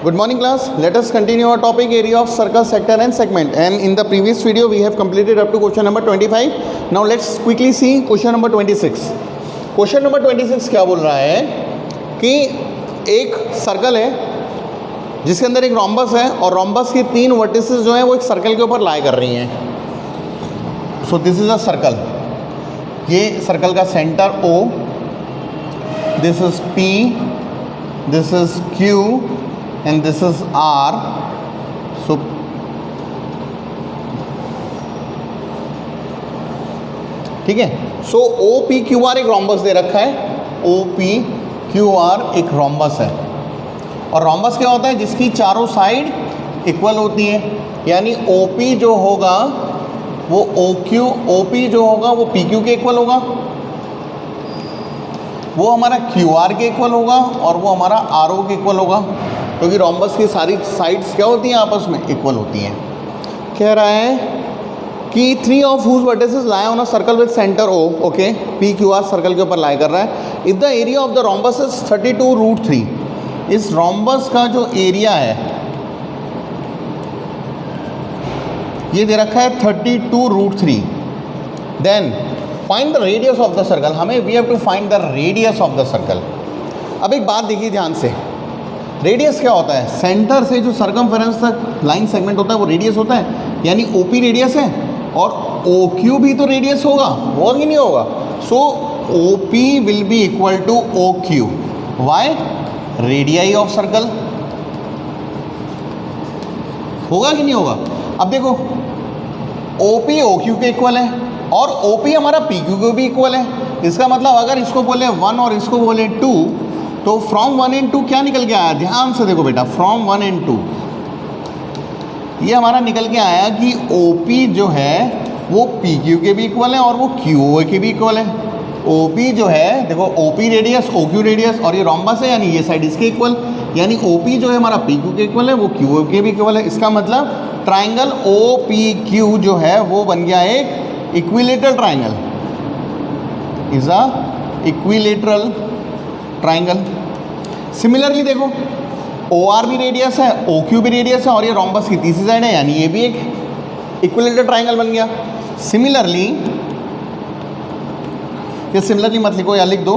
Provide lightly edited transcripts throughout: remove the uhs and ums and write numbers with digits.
Good morning class. Let us continue our topic area of circle, sector and segment. And in the previous video we have completed up to question number 25. Now let's quickly see question number 26. Question number 26 क्या बोल रहा है कि एक circle है जिसके अंदर एक रोम्बस है और रोम्बस की तीन वर्टिसेस जो हैं वो एक सर्कल के ऊपर लाई कर रही हैं. So this is a circle. ये सर्कल का centre O, this is P, this is Q and this is R. So ठीक है. सो OPQR एक रोम्बस दे रखा है. OPQR एक रोम्बस है. और रोम्बस क्या होता है? जिसकी चारों साइड इक्वल होती है. यानी OP जो होगा वो OP जो होगा वो PQ के इक्वल होगा, वो हमारा QR के इक्वल होगा और वो हमारा RO के इक्वल होगा, क्योंकि रोम्बस की सारी साइड्स क्या होती हैं? आपस में इक्वल होती हैं. कह रहा है कि 3 of whose vertices lie on a circle with centre O. Okay, PQR circle के ऊपर लाई कर रहा है. If the area of the rhombus is 32√3. इस रोम्बस का जो एरिया है ये दे रखा है 32√3. Then find the radius of the circle. हमें we have to find the radius of the circle. अब एक बात देखिए ध्यान से. रेडियस क्या होता है? सेंटर से जो सर्कमफेरेंस तक लाइन सेगमेंट होता है वो रेडियस होता है. यानी OP रेडियस है और OQ भी तो रेडियस होगा कि नहीं होगा? So OP will be equal to OQ. Why? Radii of circle. होगा कि नहीं होगा? अब देखो OP OQ के इक्वल है और OP हमारा PQ के भी इक्वल है. इसका मतलब अगर इसको बोले 1 और इसको बोले 2 तो फ्रॉम 1 and 2 क्या निकल के आया? ध्यान से देखो बेटा. फ्रॉम 1 and 2 ये हमारा निकल के आया कि OP जो है वो PQ के भी इक्वल है और वो QO के भी इक्वल है. OP जो है देखो OP रेडियस OQ रेडियस और ये रोम्बस है, यानी ये साइड इसके इक्वल. यानी OP जो है हमारा PQ के इक्वल है, वो QO के भी इक्वल है. इसका मतलब ट्राइंगल OPQ जो है वो बन गया एक equilateral triangle. Is a equilateral triangle. Similarly देखो OR भी रेडियस है, OQ भी रेडियस है और ये रोम्बस की तीसरी साइड है, यानी ये भी एक इक्विलेटरल ट्राइंगल बन गया. सिमिलरली ये सिमिलरली मत लिखो या लिख दो.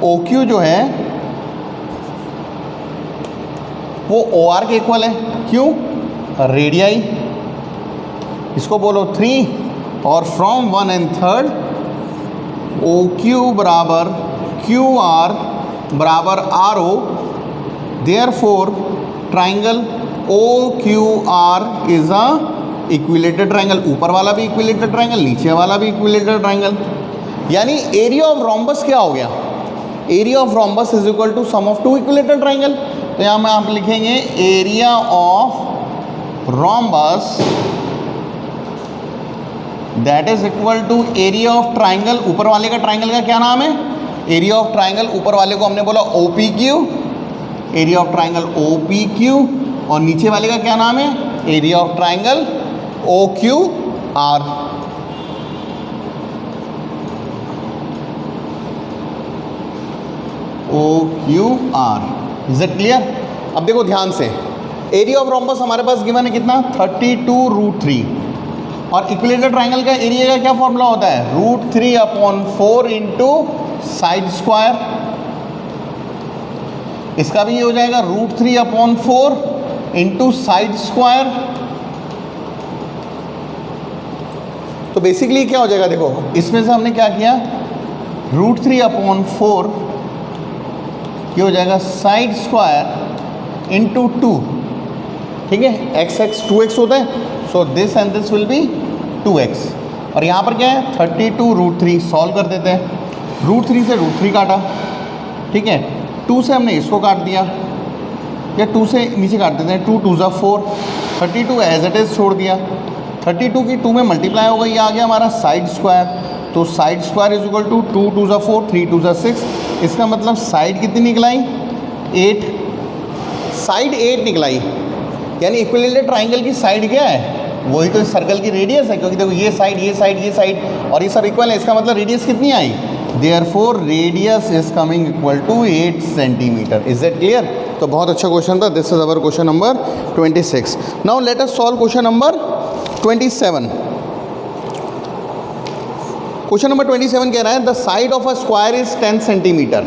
OQ जो है वो OR के इक्वल है. क्यों? रेडियाई. इसको बोलो 3 और फ्रॉम 1 and 3 OQ बराबर QR बराबर RO. Therefore triangle OQR is a equilateral triangle. ऊपर वाला भी इक्विलेटरल ट्राइंगल, नीचे वाला भी इक्विलेटरल ट्राइंगल. यानी एरिया ऑफ रोम्बस क्या हो गया? Area of rhombus is equal to sum of 2 equilateral triangle. तो यहाँ में आप लिखेंगे area of rhombus that is equal to area of triangle. ऊपर वाले का ट्राइंगल का क्या नाम है? Area of triangle. ऊपर वाले को हमने बोला OPQ, area of triangle OPQ. और नीचे वाले का क्या नाम है? Area of triangle OQR. OQR. Is it clear? अब देखो ध्यान से. एरिया ऑफ रोम्बस हमारे पास गिवन है कितना? 32√3. और इक्विलेटरल ट्राइंगल का एरिया का क्या फॉर्मूला होता है? √3/4 इंटू साइड स्क्वायर. इसका भी ये हो जाएगा √3/4 इंटू साइड स्क्वायर. तो बेसिकली क्या हो जाएगा? देखो इसमें से हमने क्या किया? √3/4 ये हो जाएगा साइड स्क्वायर इंटू 2. ठीक है, x 2x होता है. So this and this will be 2x. और यहाँ पर क्या है? 32√3. सॉल्व कर देते हैं. √3 से √3 काटा. ठीक है, 2 से हमने इसको काट दिया या 2 से नीचे काट देते हैं. 2 2 ज़ा 4. 32 एज इट इज़ छोड़ दिया. 32 की 2 में मल्टीप्लाई होगा, ये आ गया हमारा साइड स्क्वायर. तो side square is equal to 2 2 ज़ा 4, 3 2 ज़ा 6. इसका मतलब साइड कितनी निकलाई? 8. साइड 8 निकलाई. यानी इक्विलेटरल ट्राइंगल की साइड क्या है? वही तो इस सर्कल की रेडियस है, क्योंकि देखो ये साइड ये साइड ये साइड और ये सब इक्वल है. इसका मतलब रेडियस कितनी आई? Therefore radius is coming equal to 8 centimeter. Is that clear? तो बहुत अच्छा क्वेश्चन था. This is our question number 26. Now let us solve question number 27. Question number 27 कह रहा है the side of a square is 10 centimetre.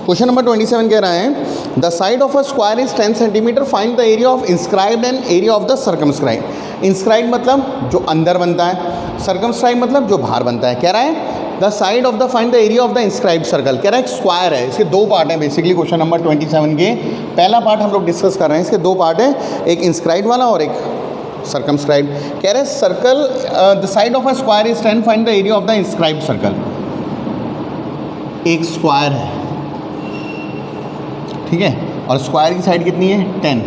Question number 27 कह रहा है the side of a square is 10 centimetre. Find the area of inscribed and area of the circumscribed. Inscribed मतलब जो अंदर बनता है, सर्कमस्क्राइब्ड मतलब जो बाहर बनता है. कह रहा है the side of the find the area of the inscribed circle. कह रहा है एक स्क्वायर है, इसके दो पार्ट हैं बेसिकली. क्वेश्चन नंबर 27 के पहला पार्ट हम लोग डिस्कस कर रहे हैं, इसके दो पार्ट हैं, एक इंस्क्राइब्ड वाला और एक सर्कमस्क्राइब्ड. कह रहे हैं circle the side of a square is 10. Find the area of the inscribed circle. एक स्क्वायर है, ठीक है, और स्क्वायर की साइड कितनी है 10.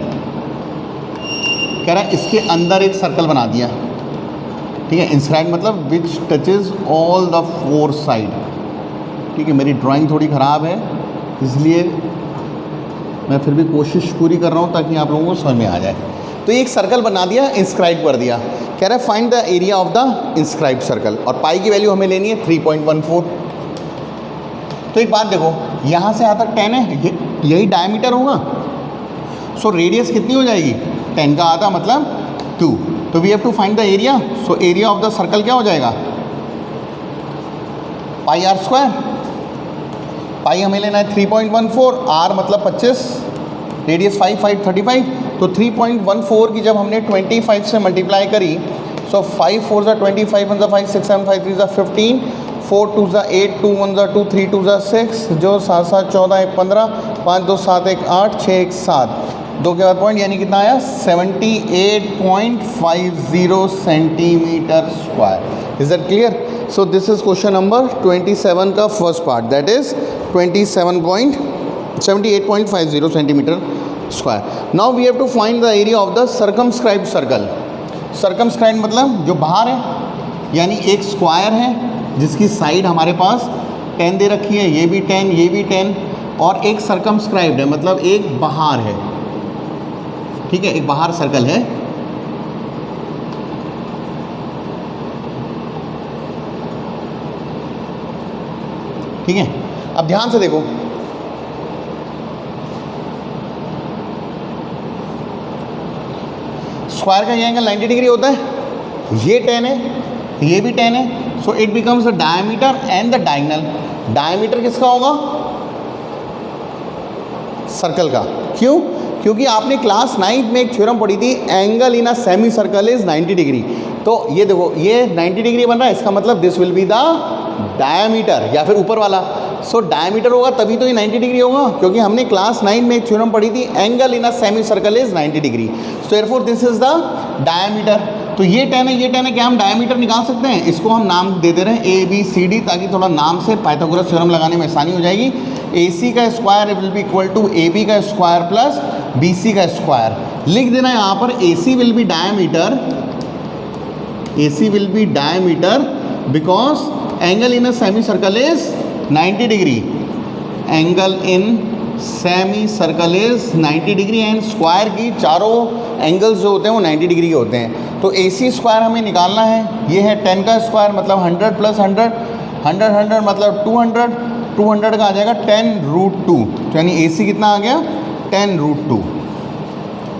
कह रहा है इसके अंदर एक सर्कल बना दिया, ठीक है. इंस्क्राइब्ड मतलब which touches all the four side. ठीक है, मेरी ड्राइंग थोड़ी ख़राब है इसलिए मैं फिर भी कोशिश पूरी कर रहा हूँ ताकि आप लोगों को समझ में आ जाए. तो एक सर्कल बना दिया, इंस्क्राइब कर दिया. कह रहा है find the area of the inscribed circle. और पाई की वैल्यू हमें लेनी है 3.14. तो एक बात देखो, यहाँ से यहाँ तक 10 है, यही डायमीटर होगा. सो रेडियस कितनी हो जाएगी 10 का आधा मतलब 2. तो we have to find the area. So area of the circle क्या हो जाएगा पाई आर स्क्वायर. पाई हमें लेना है 3.14, आर मतलब 25, रेडियस 5, 5 35. तो 3.14 की जब हमने 25 से मल्टीप्लाई करी, सो 5 4 ज़ा 25, 1 ज़ा 5, 6 7 5 3 ज़ा 15, 4 2 ज़ा 8, 2 1 ज़ा 2, 3 2 ज़ा 6, जो 7 7 14 1 15, 5 2 7 1 8, 6 1 7, 2 के बाद पॉइंट यानी कितना आया 78.50 centimetre square. Is that clear? So this is question number 27 का first part, that is 78.50 centimetre square. Now we have to find the area of the circumscribed circle. Circumscribed मतलब जो बाहर है, यानी एक स्क्वायर है जिसकी साइड हमारे पास 10 दे रखी है, ये भी 10, ये भी 10, और एक सर्कमस्क्राइब्ड है मतलब एक बाहर है. ठीक है, एक बाहर सर्कल है. ठीक है, अब ध्यान से देखो, स्क्वायर का ये एंगल 90 डिग्री होता है, ये 10 है, ये भी 10 है. So it becomes the diameter and the diagonal. Diameter किसका होगा सर्कल का. क्यों? क्योंकि आपने क्लास 9th में एक थ्योरम पढ़ी थी, angle in a semi circle is 90 degree. तो ये देखो, ये 90 डिग्री बन रहा है, इसका मतलब this will be the diameter, या फिर ऊपर वाला. सो डायमीटर होगा तभी तो ये 90 डिग्री होगा, क्योंकि हमने क्लास 9 में एक थ्योरम पढ़ी थी, angle in a semi circle is 90 degree. So therefore this is the diameter. तो ये 10 है, ये 10 है, क्या हम डायमीटर निकाल सकते हैं? इसको हम नाम दे दे रहे हैं ABCD, ताकि थोड़ा नाम से पाइथागोरस थ्योरम लगाने में आसानी हो जाएगी. AC का square will be equal to AB का स्क्वायर प्लस BC का स्क्वायर. लिख देना यहाँ पर AC will be diameter, AC will be diameter because angle in a semi circle is 90 degree. Angle in semi circle is 90 degree and square की चारों angles जो होते हैं वो 90 डिग्री के होते हैं. तो AC स्क्वायर हमें निकालना है. ये है 10 का स्क्वायर मतलब 100 प्लस 100, 100 100 मतलब 200, 200 का आ जाएगा 10√2. तो यानी AC कितना आ गया 10√2.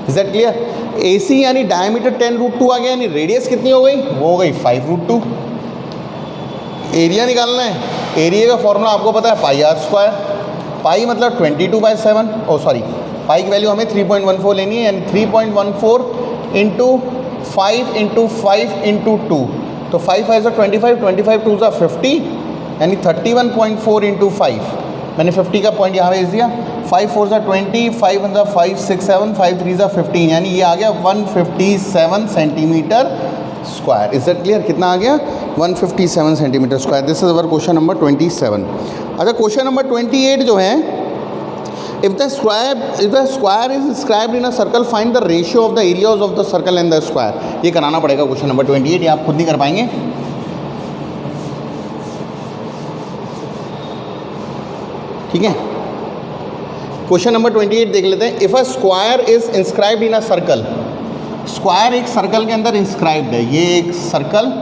Is that clear? AC यानी डायमीटर 10√2 आ गया, यानी रेडियस कितनी हो गई, वो हो गई 5√2. एरिया निकालना है. एरिया का फॉर्मूला आपको पता है पाई आर स्क्वायर. पाई मतलब 22/7. ओ सॉरी, पाई की वैल्यू हमें 3.14 लेनी है, यानी 3.14 इंटू 5 इंटू 5 इंटू 2. तो 5 5 ज़ा 25, 25 2 ज़ा 50, यानी 31.4 इंटू 5. मैंने 50 का पॉइंट यहाँ भेज दिया. 5 4 ज़ा 20, 5 1 ज़ा 5 6 7, 5 3 ज़ा 15, यानी ये आ गया 157 centimetre square. Is that clear? कितना आ गया 157 centimetre square. This is our question number 27. अच्छा, क्वेश्चन नंबर 28 जो है, if the square is inscribed in a circle, find the ratio of the areas of the circle and the square. ये कराना पड़ेगा question number 28, ये आप खुद नहीं कर पाएंगे. ठीक है। क्वेश्चन नंबर 28 देख लेते हैं। If a square is inscribed in a circle, square एक सर्कल के अंदर इंस्क्राइब्ड है, ये एक सर्कल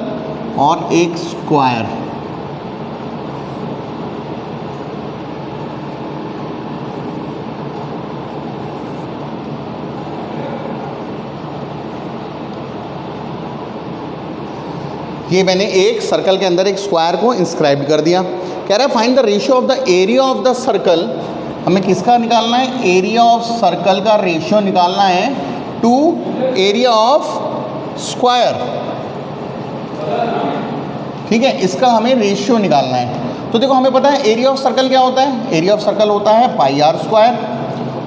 और एक स्क्वायर। ये मैंने एक सर्कल के अंदर एक स्क्वायर को इंस्क्राइब कर दिया। कह रहा है find the ratio of the area of the circle. हमें किसका निकालना है? एरिया ऑफ सर्कल का रेशियो निकालना है टू एरिया ऑफ स्क्वायर। ठीक है, इसका हमें रेशियो निकालना है। तो देखो हमें पता है एरिया ऑफ सर्कल क्या होता है? एरिया ऑफ सर्कल होता है पाई आर स्क्वायर,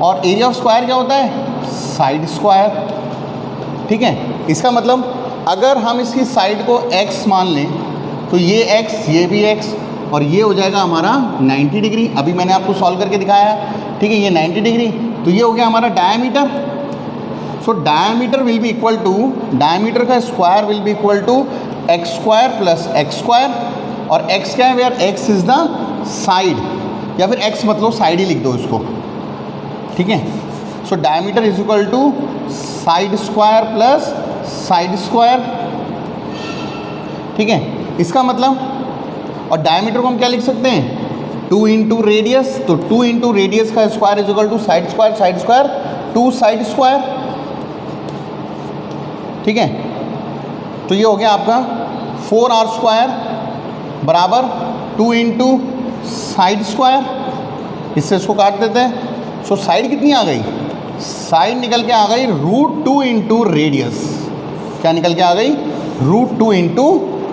और एरिया ऑफ स्क्वायर क्या होता है? Side square. ठीक है, इसका मतलब अगर हम इसकी साइड को x मान लें तो ये x, ये भी x, और ये हो जाएगा हमारा 90 डिग्री। अभी मैंने आपको सॉल्व करके दिखाया, ठीक है, ये 90 डिग्री। तो ये हो गया हमारा diameter. So diameter will be equal to, diameter का square will be equal to x square plus x square, और x क्या है? Where x is the side, या फिर x मतलब साइड ही लिख दो इसको। ठीक है, so diameter is equal to side square plus side square. ठीक है, इसका मतलब, और डायमीटर को हम क्या लिख सकते हैं? 2 इंटू रेडियस। तो 2 इंटू रेडियस का square is equal to side square 2 side square. ठीक है, तो ये हो गया आपका 4r स्क्वायर बराबर 2 इंटू साइड स्क्वायर। इससे इसको काट देते हैं। सो साइड कितनी आ गई? साइड निकल के आ गई √2 इंटू रेडियस। क्या निकल के आ गई? √2 इंटू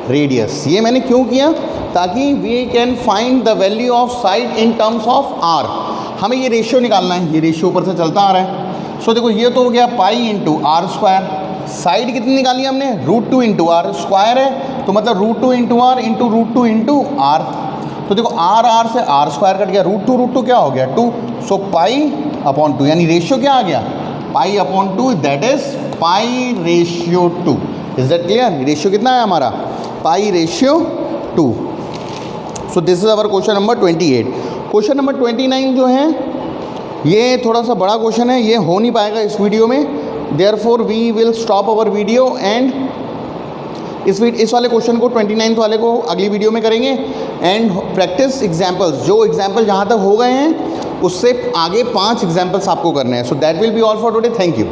रेडियस। ये मैंने क्यों किया? ताकि we can find the value of side in terms of R. हमें ये रेशियो निकालना है, ये रेशियो ऊपर से चलता आ रहा है। सो देखो ये तो हो गया पाई इंटू आर स्क्वायर। साइड कितनी निकाली हमने? √2 इंटू आर। स्क्वायर है तो मतलब √2 into R into √2 into R. तो देखो आर से आर स्क्वायर कट गया, √2 क्या हो गया? 2। सो पाई अपॉन 2, यानी रेशियो क्या आ गया? Pi upon 2, that is pi ratio 2। Is that clear? Ratio कितना है हमारा? Pi ratio 2। So this is our question number 28। Question number 29 जो है ये थोड़ा सा बड़ा क्वेश्चन है, ये हो नहीं पाएगा इस वीडियो में। Therefore we will stop our video and इस वाले क्वेश्चन को 29th वाले को अगली वीडियो में करेंगे। एंड प्रैक्टिस एग्जाम्पल्स, जो एग्जाम्पल जहाँ तक हो गए हैं उससे आगे 5 एग्जाम्पल्स आपको करने हैं। So that will be all for today. Thank you.